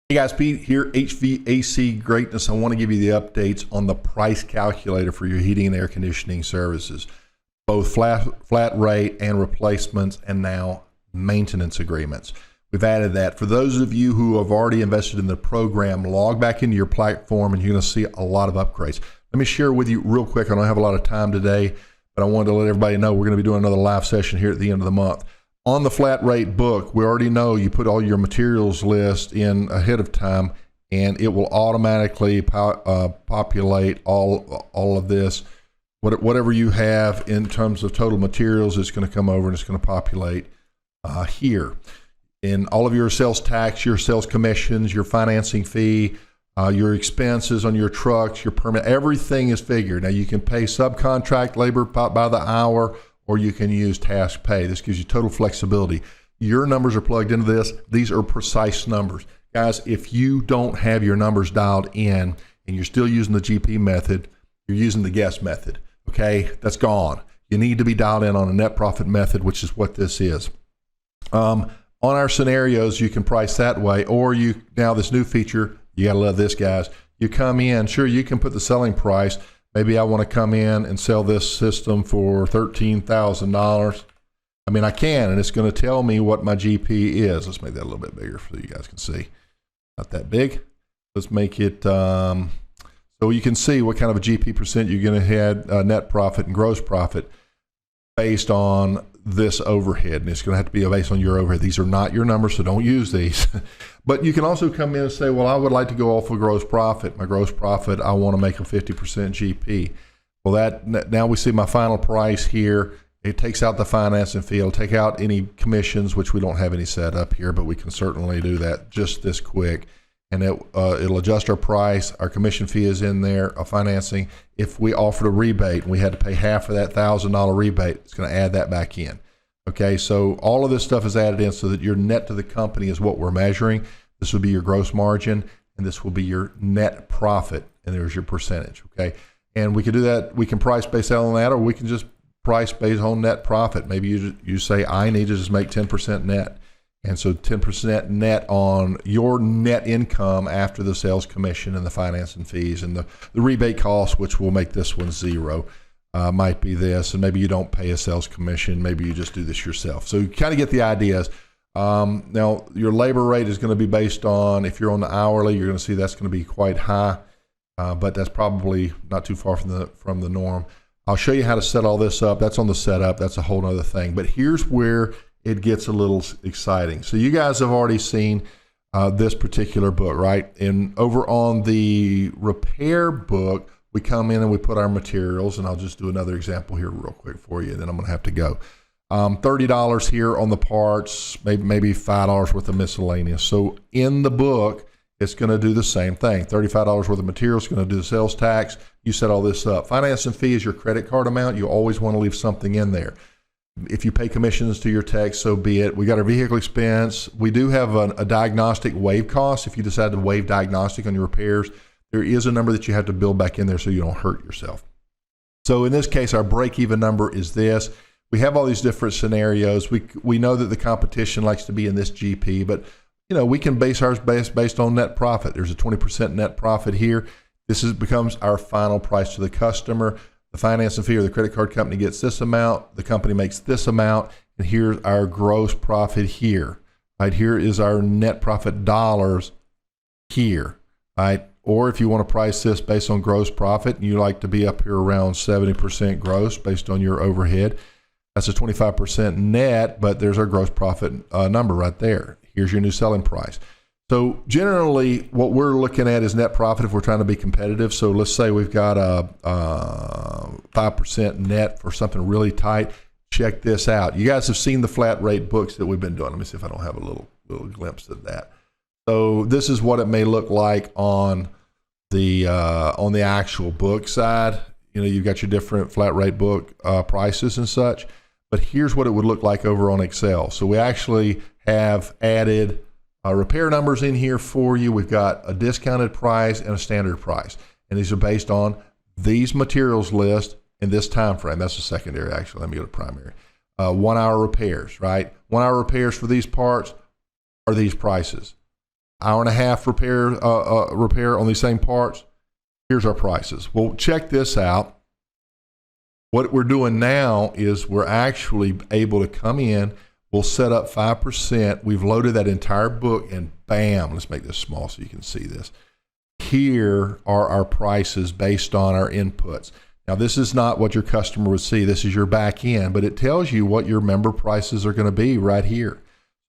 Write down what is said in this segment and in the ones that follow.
Hey guys, Pete here, HVAC Greatness. I want to give you the updates on the price calculator for your heating and air conditioning services, both flat rate and replacements, and now maintenance agreements. We've added that. For those of you who have already invested in the program, log back into your platform and you're going to see a lot of upgrades. Let me share with you real quick. I don't have a lot of time today, but I wanted to let everybody know we're going to be doing another live session here at the end of the month. On the flat rate book, we already know you put all your materials list in ahead of time, and it will automatically populate all of this. Whatever you have in terms of total materials is going to come over and it's going to populate here. In all of your sales tax, your sales commissions, your financing fee, your expenses on your trucks, your permit, everything is figured. Now you can pay subcontract labor by the hour, or you can use task pay. This gives you total flexibility. Your numbers are plugged into this. These are precise numbers. Guys, if you don't have your numbers dialed in and you're still using the GP method, you're using the guess method, okay? That's gone. You need to be dialed in on a net profit method, which is what this is. On our scenarios, you can price that way, or now this new feature, you gotta love this, guys. You come in, sure, you can put the selling price. Maybe I want to come in and sell this system for $13,000. I mean, I can, and it's going to tell me what my GP is. Let's make that a little bit bigger so you guys can see. Not that big. Let's make it so you can see what kind of a GP percent you're going to have, net profit and gross profit based on this overhead. And it's going to have to be based on your overhead. These are not your numbers, so don't use these. But you can also come in and say, well, I would like to go off of gross profit. My gross profit, I want to make a 50% GP. Well, now we see my final price here. It takes out the financing fee. It'll take out any commissions, which we don't have any set up here, but we can certainly do that just this quick. And it'll adjust our price. Our commission fee is in there, a financing. If we offered a rebate and we had to pay half of that $1,000 rebate, it's going to add that back in. Okay, so all of this stuff is added in so that your net to the company is what we're measuring. This will be your gross margin, and this will be your net profit, and there's your percentage, okay? And we can do that. We can price based on that, or we can just price based on net profit. Maybe you say, I need to just make 10% net. And so 10% net on your net income after the sales commission and the financing fees and the rebate costs, which will make this one zero. Might be this, and maybe you don't pay a sales commission. Maybe you just do this yourself. So you kind of get the ideas. Now, your labor rate is going to be based on, if you're on the hourly, you're going to see that's going to be quite high, but that's probably not too far from the norm. I'll show you how to set all this up. That's on the setup. That's a whole other thing. But here's where it gets a little exciting. So you guys have already seen this particular book, right? And over on the repair book, we come in and we put our materials, and I'll just do another example here real quick for you, and then I'm going to have to go. $30 here on the parts, maybe $5 worth of miscellaneous. So in the book, it's going to do the same thing. $35 worth of materials, going to do the sales tax. You set all this up. Financing fee is your credit card amount. You always want to leave something in there. If you pay commissions to your techs, so be it. We got our vehicle expense. We do have a diagnostic waive cost. If you decide to waive diagnostic on your repairs, there is a number that you have to build back in there so you don't hurt yourself. So in this case, our break-even number is this. We have all these different scenarios. We know that the competition likes to be in this GP, but we can base ours based on net profit. There's a 20% net profit here. This becomes our final price to the customer. The financing fee or the credit card company gets this amount. The company makes this amount, and here's our gross profit here. Right here is our net profit dollars here. Right. Or if you want to price this based on gross profit and you like to be up here around 70% gross based on your overhead, that's a 25% net, but there's our gross profit number right there. Here's your new selling price. So generally what we're looking at is net profit if we're trying to be competitive. So let's say we've got a 5% net for something really tight. Check this out. You guys have seen the flat rate books that we've been doing. Let me see if I don't have a little glimpse of that. So this is what it may look like on the actual book side. You've got your different flat rate book prices and such, but here's what it would look like over on Excel. So we actually have added repair numbers in here for you. We've got a discounted price and a standard price, and these are based on these materials list in this time frame. That's the secondary, actually. Let me go to primary. 1 hour repairs, right? 1 hour repairs for these parts are these prices. hour and a half repair on these same parts. Here's our prices. Well, check this out. What we're doing now is we're actually able to come in. We'll set up 5%. We've loaded that entire book, and bam, let's make this small so you can see this. Here are our prices based on our inputs. Now, this is not what your customer would see. This is your back end, but it tells you what your member prices are going to be right here.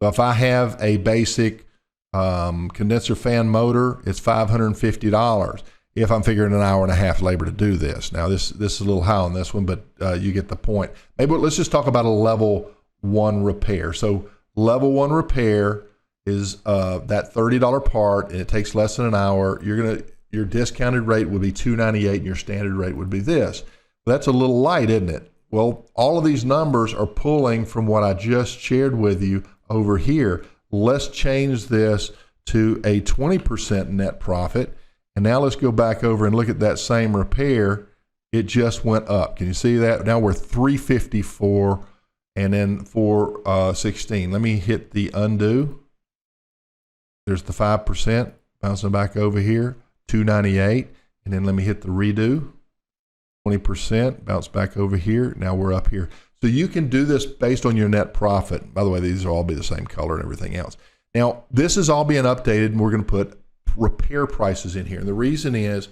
So if I have a basic condenser fan motor, it's $550 if I'm figuring an hour and a half labor to do this. Now, this is a little high on this one, but you get the point. Maybe let's just talk about a level 1 repair. So level 1 repair is that $30 part, and it takes less than an hour. Your discounted rate would be $298, and your standard rate would be this. That's a little light, isn't it? Well, all of these numbers are pulling from what I just shared with you over here. Let's change this to a 20% net profit. And now let's go back over and look at that same repair. It just went up. Can you see that? Now we're $354 and then $416. Let me hit the undo. There's the 5% bouncing back over here, $298. And then let me hit the redo. 20% bounce back over here. Now we're up here. So you can do this based on your net profit. By the way, these will all be the same color and everything else. Now, this is all being updated, and we're going to put repair prices in here. And the reason is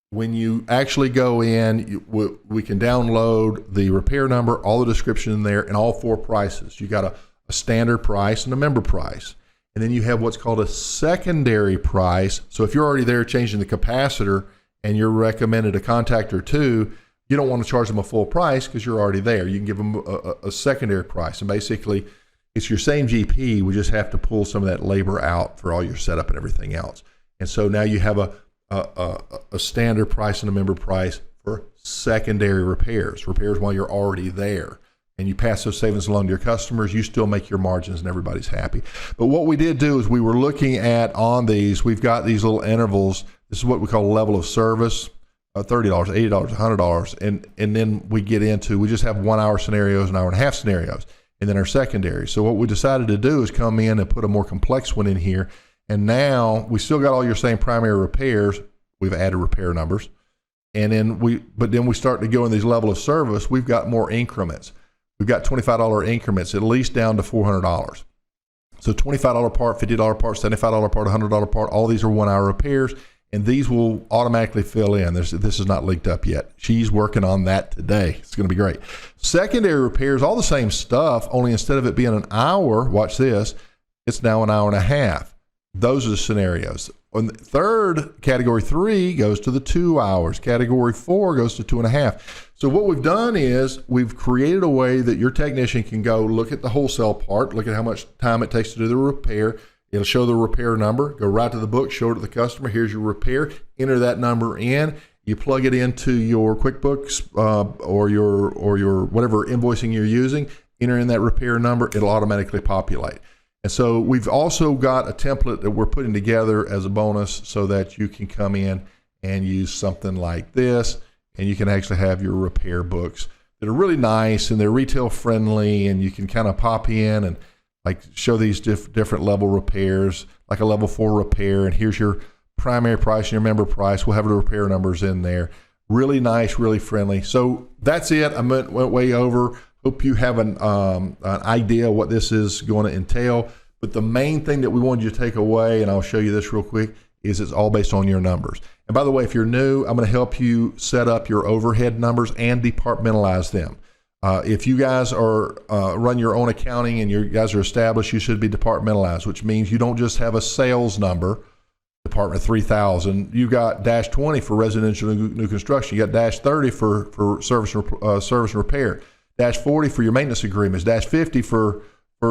when you actually go in, we can download the repair number, all the description in there, and all 4 prices. You got a standard price and a member price. And then you have what's called a secondary price. So if you're already there changing the capacitor and you're recommended a contact or two, you don't want to charge them a full price because you're already there. You can give them a secondary price. And basically, it's your same GP. We just have to pull some of that labor out for all your setup and everything else. And so now you have a standard price and a member price for secondary repairs while you're already there. And you pass those savings along to your customers, you still make your margins and everybody's happy. But what we did do is we were looking at on these, we've got these little intervals. This is what we call level of service, $30, $80, $100. And then we get into, we just have 1 hour scenarios and hour and a half scenarios, and then our secondary. So what we decided to do is come in and put a more complex one in here. And now we still got all your same primary repairs. We've added repair numbers. And then but then we start to go in these level of service. We've got more increments. We've got $25 increments, at least down to $400. So $25 part, $50 part, $75 part, $100 part, all these are 1 hour repairs, and these will automatically fill in. This is not linked up yet. She's working on that today. It's going to be great. Secondary repairs, all the same stuff, only instead of it being an hour, watch this, it's now an hour and a half. Those are the scenarios. On the third, category 3 goes to the 2 hours. Category 4 goes to 2.5. So what we've done is we've created a way that your technician can go look at the wholesale part, look at how much time it takes to do the repair. It'll show the repair number, go right to the book, show it to the customer. Here's your repair. Enter that number in. You plug it into your QuickBooks or your whatever invoicing you're using. Enter in that repair number. It'll automatically populate. And so we've also got a template that we're putting together as a bonus so that you can come in and use something like this, and you can actually have your repair books that are really nice and they're retail friendly, and you can kind of pop in and like show these different level repairs, like a level 4 repair, and here's your primary price and your member price. We'll have the repair numbers in there. Really nice, really friendly. So that's it. I went way over. Hope you have an idea what this is going to entail. But the main thing that we wanted you to take away, and I'll show you this real quick, is it's all based on your numbers. And by the way, if you're new, I'm going to help you set up your overhead numbers and departmentalize them. If you guys are run your own accounting and you guys are established, you should be departmentalized, which means you don't just have a sales number, Department 3000. You got -20 for residential new construction. You got -30 for service and repair. -40 for your maintenance agreements, -50 for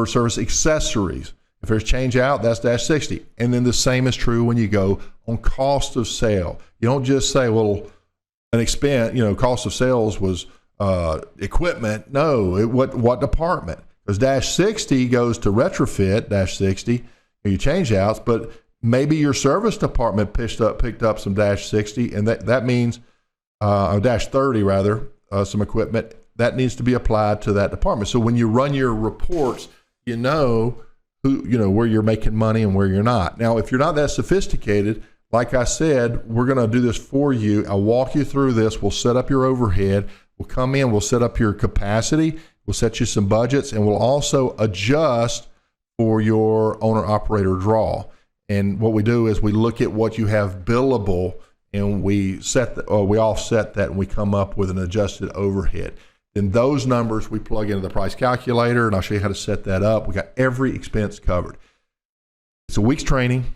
service accessories. If there's change out, that's -60. And then the same is true when you go on cost of sale. You don't just say, well, an expense, cost of sales was equipment. No, what department? Because -60 goes to retrofit, -60, your change outs, but maybe your service department picked up some -60, and that means, or -30 rather, some equipment that needs to be applied to that department. So when you run your reports, you know where you're making money and where you're not. Now, if you're not that sophisticated, like I said, we're going to do this for you. I'll walk you through this. We'll set up your overhead. We'll come in. We'll set up your capacity. We'll set you some budgets, and we'll also adjust for your owner-operator draw. And what we do is we look at what you have billable, and we offset that, and we come up with an adjusted overhead. Then those numbers we plug into the price calculator, and I'll show you how to set that up. We got every expense covered. It's a week's training,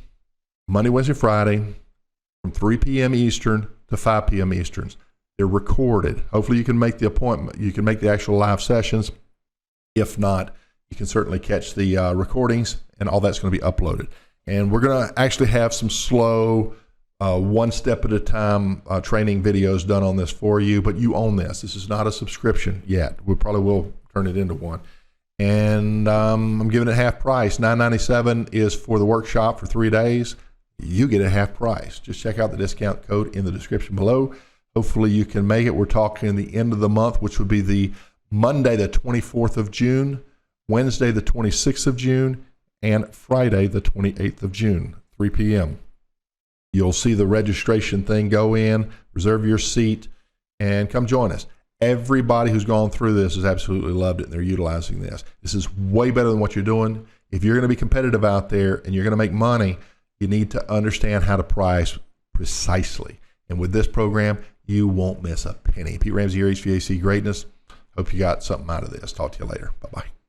Monday, Wednesday, Friday, from 3 p.m. Eastern to 5 p.m. Eastern. They're recorded. Hopefully you can make the appointment. You can make the actual live sessions. If not, you can certainly catch the recordings, and all that's going to be uploaded. And we're going to actually have some slow, one step at a time training videos done on this for you, but you own this. This is not a subscription yet. We probably will turn it into one. And I'm giving it half price. $9.97 is for the workshop for 3 days. You get it half price. Just check out the discount code in the description below. Hopefully you can make it. We're talking the end of the month, which would be the Monday, the 24th of June, Wednesday, the 26th of June, and Friday, the 28th of June, 3 p.m. You'll see the registration thing go in, reserve your seat, and come join us. Everybody who's gone through this has absolutely loved it, and they're utilizing this. This is way better than what you're doing. If you're going to be competitive out there and you're going to make money, you need to understand how to price precisely. And with this program, you won't miss a penny. Pete Ramsey here, HVAC Greatness. Hope you got something out of this. Talk to you later. Bye-bye.